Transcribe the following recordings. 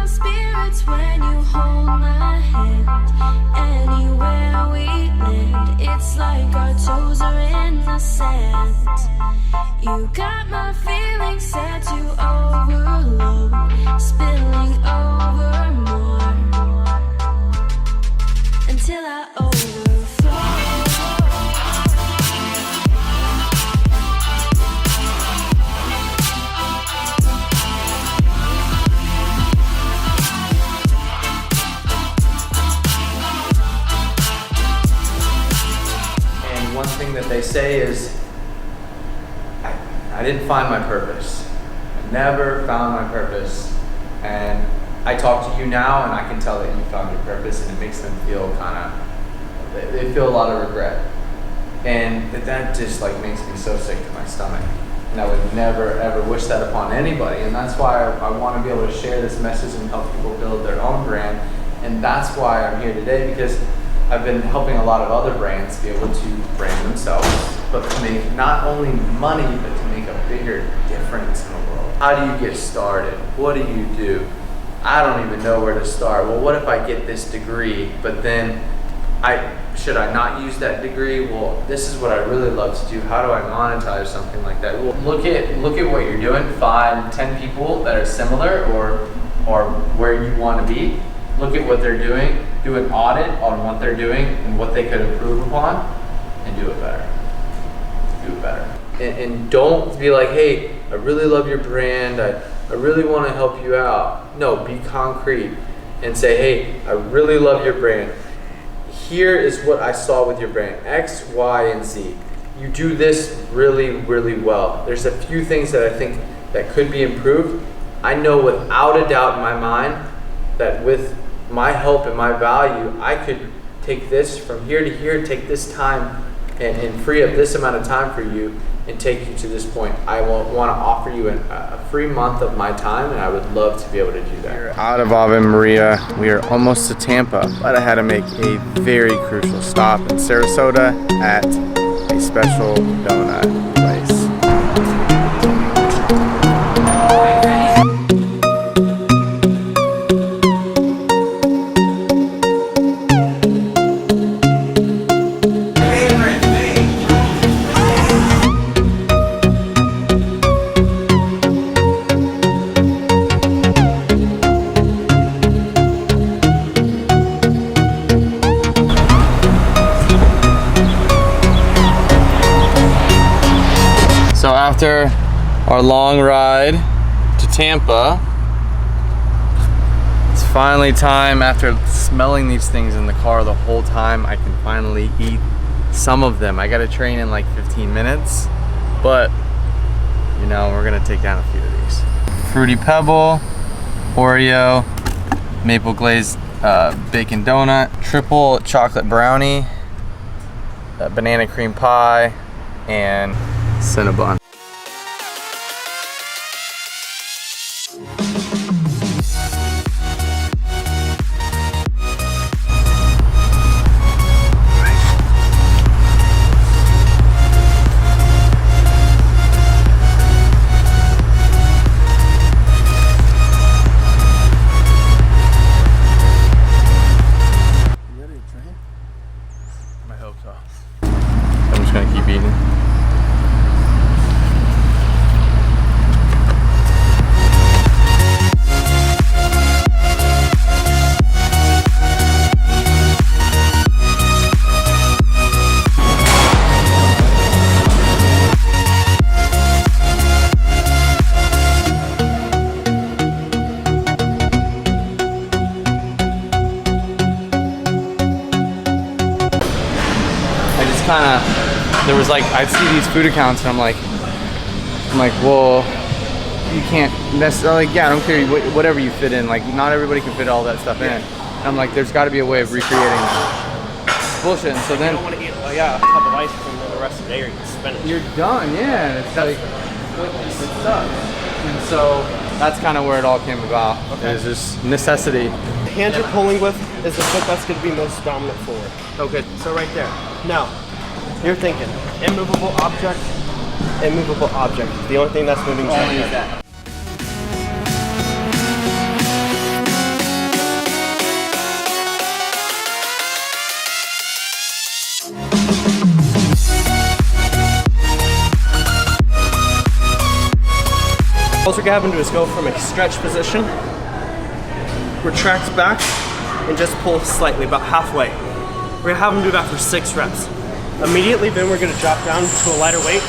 my spirits when you hold my hand. Anywhere we land, it's like our toes are in the sand. You got my feelings set to overload, spilling over more until I overflow. And one thing that they say is, I didn't find my purpose. I never found my purpose. And I talk to you now and I can tell that you found your purpose, and it makes them feel they feel a lot of regret. And that just like makes me so sick to my stomach. And I would never ever wish that upon anybody. And that's why I want to be able to share this message and help people build their own brand. And that's why I'm here today, because I've been helping a lot of other brands be able to brand themselves, but to make not only money, but to make a bigger difference in the world. How do you get started? What do you do? I don't even know where to start. Well, what if I get this degree, but then should I not use that degree? Well, this is what I really love to do. How do I monetize something like that? Well, look at what you're doing. Find 10 people that are similar or where you want to be. Look at what they're doing. Do an audit on what they're doing and what they could improve upon, and do it better. Do it better. And don't be like, hey, I really love your brand. I really want to help you out. No, be concrete and say, hey, I really love your brand. Here is what I saw with your brand, X, Y, and Z. You do this really, really well. There's a few things that I think that could be improved. I know without a doubt in my mind that with my help and my value, I could take this from here to here, take this time and free up this amount of time for you and take you to this point. I will want to offer you a free month of my time, and I would love to be able to do that. We're out of Ave Maria. We are almost to Tampa, but I had to make a very crucial stop in Sarasota at a special donut place. So after our long ride to Tampa, it's finally time. After smelling these things in the car the whole time, I can finally eat some of them. I got to train in like 15 minutes, but you know, we're gonna take down a few of these. Fruity Pebble, Oreo, maple glazed bacon donut, triple chocolate brownie, banana cream pie, and Cinnabon. I hope so. I'm just gonna keep eating. There was like, I'd see these food accounts and I'm like, well, you can't necessarily, yeah, I don't care whatever you fit in, like not everybody can fit all that stuff in. And I'm like, there's got to be a way of recreating bullshit. And so then, you don't want to eat like a cup of ice cream for the rest of the day, or you can spend it. You're done, yeah. And it's like, it sucks. And so that's kind of where it all came about. Okay. It was just necessity. The hand you're pulling with is the foot that's going to be most dominant forward. Okay. So right there. Now, you're thinking immovable object, immovable object. The only thing that's moving is right there. All we're gonna have him do is go from a stretch position, retract back, and just pull slightly, about halfway. We're gonna have him do that for 6 reps. Immediately, then we're gonna drop down to a lighter weight,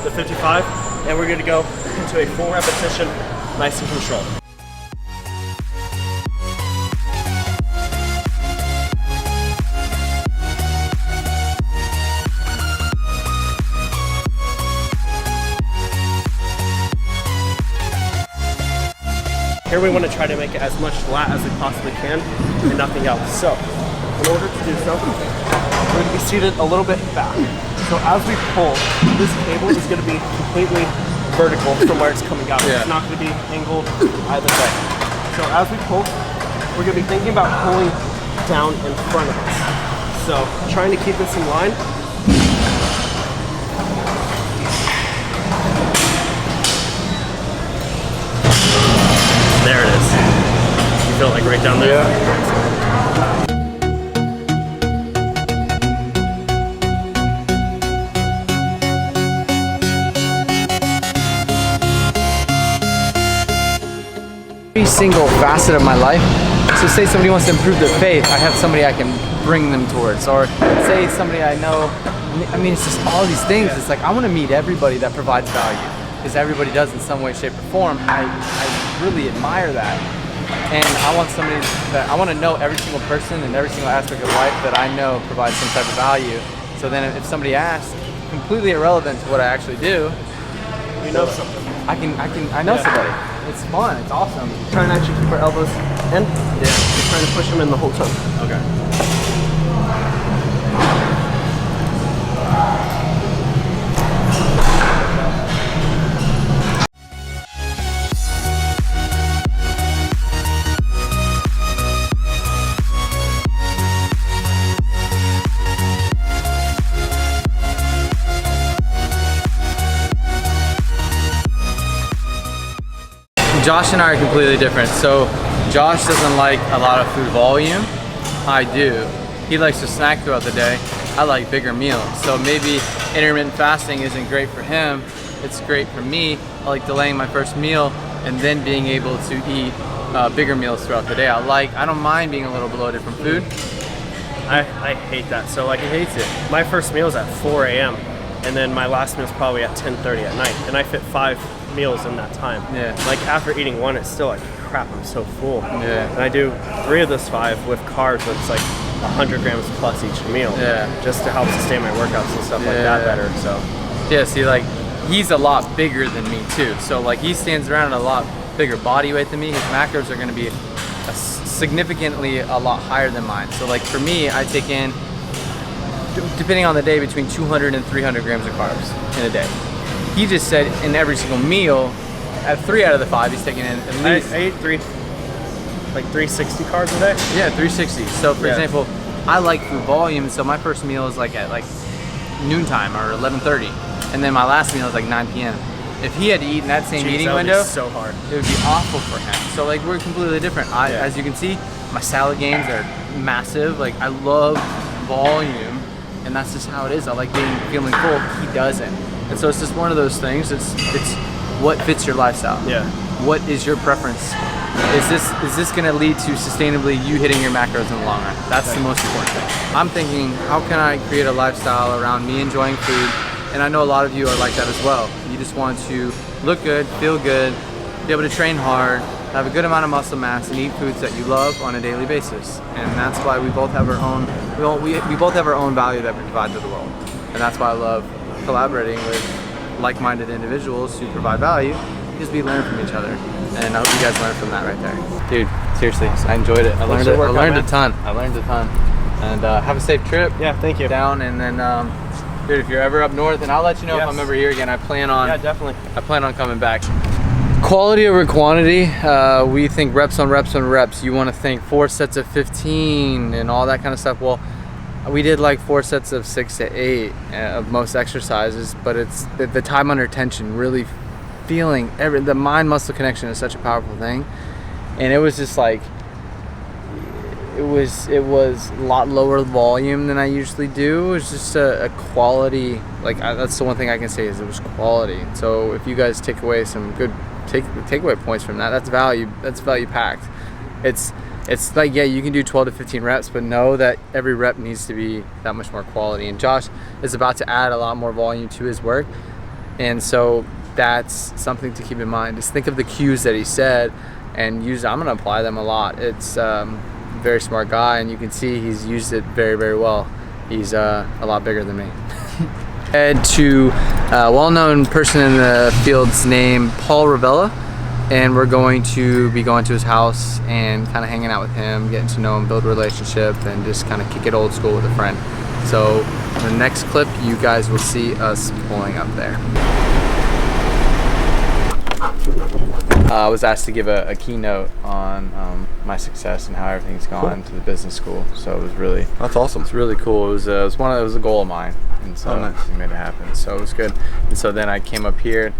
the 55, and we're gonna go into a full repetition, nice and controlled. Here we want to try to make it as much lat as we possibly can and nothing else. So, in order to do so, we're going to be seated a little bit back. So as we pull, this cable is going to be completely vertical from where it's coming out. Yeah. It's not going to be angled either way. So as we pull, we're going to be thinking about pulling down in front of us. So trying to keep this in line. There it is. You feel it like right down there? Yeah. Every single facet of my life. So say somebody wants to improve their faith, I have somebody I can bring them towards. Or say somebody I know, I mean, it's just all these things. It's like I want to meet everybody that provides value, because everybody does in some way, shape, or form. I really admire that. And I want somebody that, I want to know every single person and every single aspect of life that I know provides some type of value. So then if somebody asks, completely irrelevant to what I actually do, You know something. I know somebody. It's fun, it's awesome. Trying to actually keep our elbows in. Yeah. Just trying to push them in the whole time. Okay. Josh and I are completely different. So Josh doesn't like a lot of food volume. I do. He likes to snack throughout the day. I like bigger meals. So maybe intermittent fasting isn't great for him. It's great for me. I like delaying my first meal and then being able to eat bigger meals throughout the day. I don't mind being a little bloated from food. I hate that. So like, He hates it. my first meal is at 4 a.m. and then my last meal is probably at 10:30 at night, and I fit 5 meals in that time. Yeah. Like after eating one, it's still like, crap, I'm so full. Yeah. And I do 3 of those 5 with carbs, so it's like 100 grams plus each meal. Yeah. Just to help sustain my workouts and stuff like that better. So Yeah, see, like, he's a lot bigger than me too. So like, he stands around a lot bigger body weight than me. His macros are gonna be significantly a lot higher than mine. So like for me, I take in, depending on the day, between 200 and 300 grams of carbs in a day. He just said in every single meal, at 3 out of the 5, he's taking in at least. I eat 360 carbs a day. Yeah, 360. So for Yeah. example, I like food volume, so my first meal is like at like noontime or 11:30, and then my last meal is like 9 p.m. If he had to eat in that same Jeez, eating that would be window, so hard. it would be awful for him. So like, we're completely different. Yeah. As you can see, my salad gains are massive. Like, I love volume, and that's just how it is. I like feeling full. He doesn't, and so it's just one of those things. It's what fits your lifestyle. Yeah. What is your preference? Is this going to lead to sustainably you hitting your macros in the long run? That's the most important thing. I'm thinking, how can I create a lifestyle around me enjoying food? And I know a lot of you are like that as well. You just want to look good, feel good, be able to train hard, have a good amount of muscle mass, and eat foods that you love on a daily basis. And that's why we both have our own, we both have our own value that we provide to the world. And that's why I love collaborating with like-minded individuals who provide value, because we learn from each other. And I hope you guys learned from that right there. Dude, seriously, I enjoyed it. I learned to it. I work out, learned a man. ton. I learned a ton. And have a safe trip. Yeah, thank you. Down, and then, dude, if you're ever up north, and I'll let you know if Yes. I'm ever here again. I plan on definitely. coming back. Quality over quantity. We think reps on reps on reps. You want to think 4 sets of 15 and all that kind of stuff. Well, we did like 4 sets of 6 to 8 of most exercises, but it's the time under tension, really feeling the mind muscle connection is such a powerful thing. And it was just like, it was a lot lower volume than I usually do. It was just a quality, that's the one thing I can say, is it was quality. So if you guys take away some good take the takeaway points from that. That's value. That's value packed. It's like, yeah, you can do 12 to 15 reps, but know that every rep needs to be that much more quality. And Josh is about to add a lot more volume to his work, and so that's something to keep in mind. Just think of the cues that he said and use. I'm gonna apply them a lot. It's very smart guy, and you can see he's used it very, very well. He's a lot bigger than me. Head to a well-known person in the field's name, Paul Ravella, and we're going to be going to his house and kind of hanging out with him, getting to know him, build a relationship, and just kind of kick it old school with a friend. So in the next clip, you guys will see us pulling up there. I was asked to give a keynote on my success and how everything's gone to the business school. So it was really, that's awesome. It's really cool. It was a goal of mine, and so nice. we made it happen. So it was good. And so then I came up here,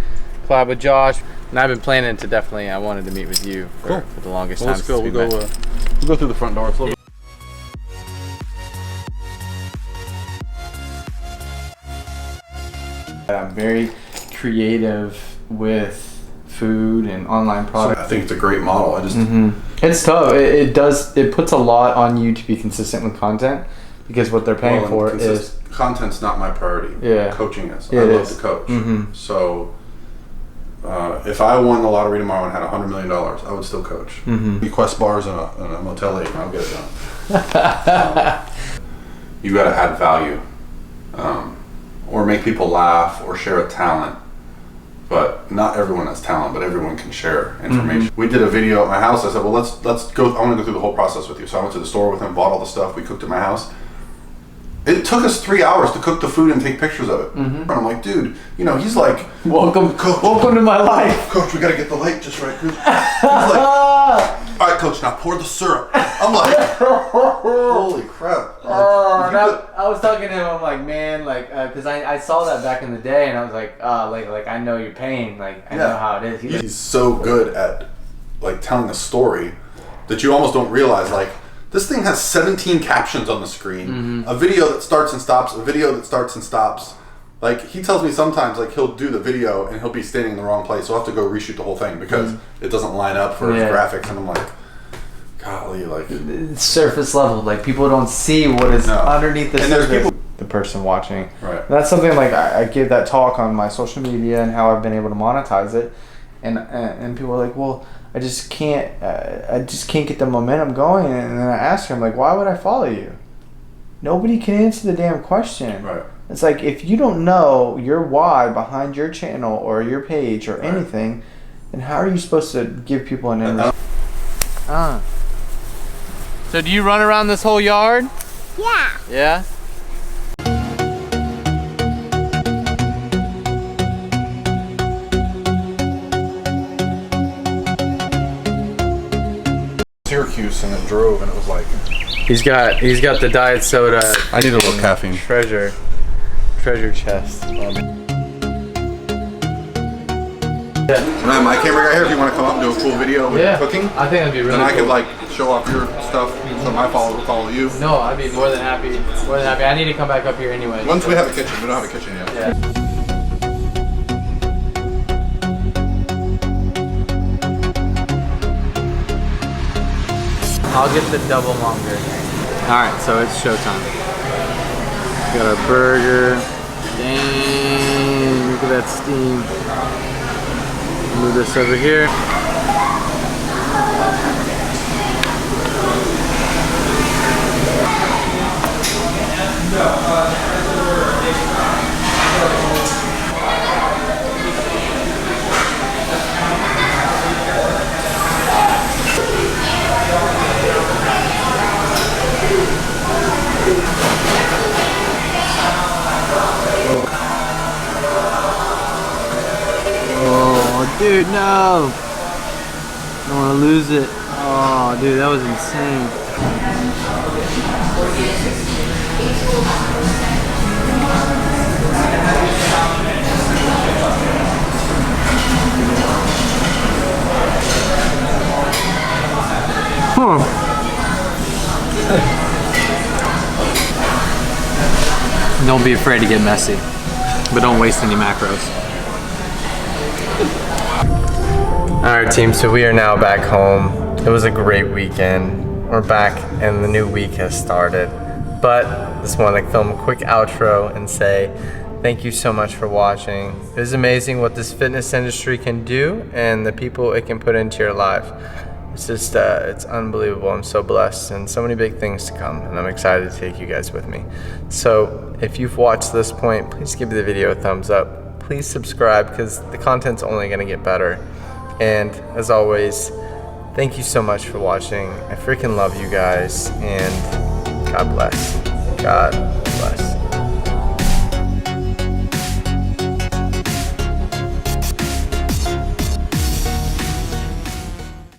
collab with Josh, and I've been planning to I wanted to meet with you for the longest time. Let's go. We'll go through the front door. It's a little I'm very creative with food and online products. I think it's a great model. I just It's tough. It puts a lot on you to be consistent with content, because what they're paying for is content's not my priority. Yeah. Coaching is. Yeah, I it love is. to coach. Mhm. So if I won the lottery tomorrow and had $100 million, I would still coach. Request bars in a Motel 8, and I'll get it done. You got to add value, or make people laugh, or share a talent. But not everyone has talent, but everyone can share information. We did a video at my house. I said, well, let's go. I want to go through the whole process with you. So I went to the store with him, bought all the stuff. We cooked at my house. It took us 3 hours to cook the food and take pictures of it. And I'm like, dude, he's like, welcome to my life. Coach, we got to get the light just right. He's like, all right, Coach, now pour the syrup. I'm like, holy crap. I was talking to him. I'm like, man, because I saw that back in the day, and I was like, I know your pain. I know how it is. He's so good at telling a story that you almost don't realize. This thing has 17 captions on the screen, a video that starts and stops, a video that starts and stops. He tells me sometimes he'll do the video and he'll be standing in the wrong place, so I'll have to go reshoot the whole thing because it doesn't line up for his graphics, and I'm like, golly, it's surface level. People don't see what is underneath the surface. There's the person watching. Right. And that's something I give that talk on my social media and how I've been able to monetize it, and people are like, well, I just can't get the momentum going. And then I ask her, I'm like, why would I follow you? Nobody can answer the damn question. Right. It's like, if you don't know your why behind your channel or your page or anything, then how are you supposed to give people an end? So do you run around this whole yard? Yeah. Yeah? Syracuse, and it drove, and it was like, He's got the diet soda. I need a little caffeine. Treasure chest. My camera guy here, if you want to come up and do a cool video with cooking, I think that'd be really then I cool. could show off your stuff, so my followers will follow you. No, I'd be more than happy. I need to come back up here anyway. Once we have a kitchen, we don't have a kitchen yet. Yeah. I'll get the double longer. Alright, so it's showtime. Got our burger. Dang, look at that steam. Move this over here. Oh, dude, no! I don't want to lose it. Oh, dude, that was insane. Don't be afraid to get messy, but don't waste any macros. Alright team, so we are now back home. It was a great weekend. We're back and the new week has started. But just want to film a quick outro and say thank you so much for watching. It is amazing what this fitness industry can do and the people it can put into your life. It's just, it's unbelievable. I'm so blessed and so many big things to come, and I'm excited to take you guys with me. So if you've watched this point, please give the video a thumbs up. Please subscribe because the content's only going to get better. And as always, thank you so much for watching. I freaking love you guys, and God bless. God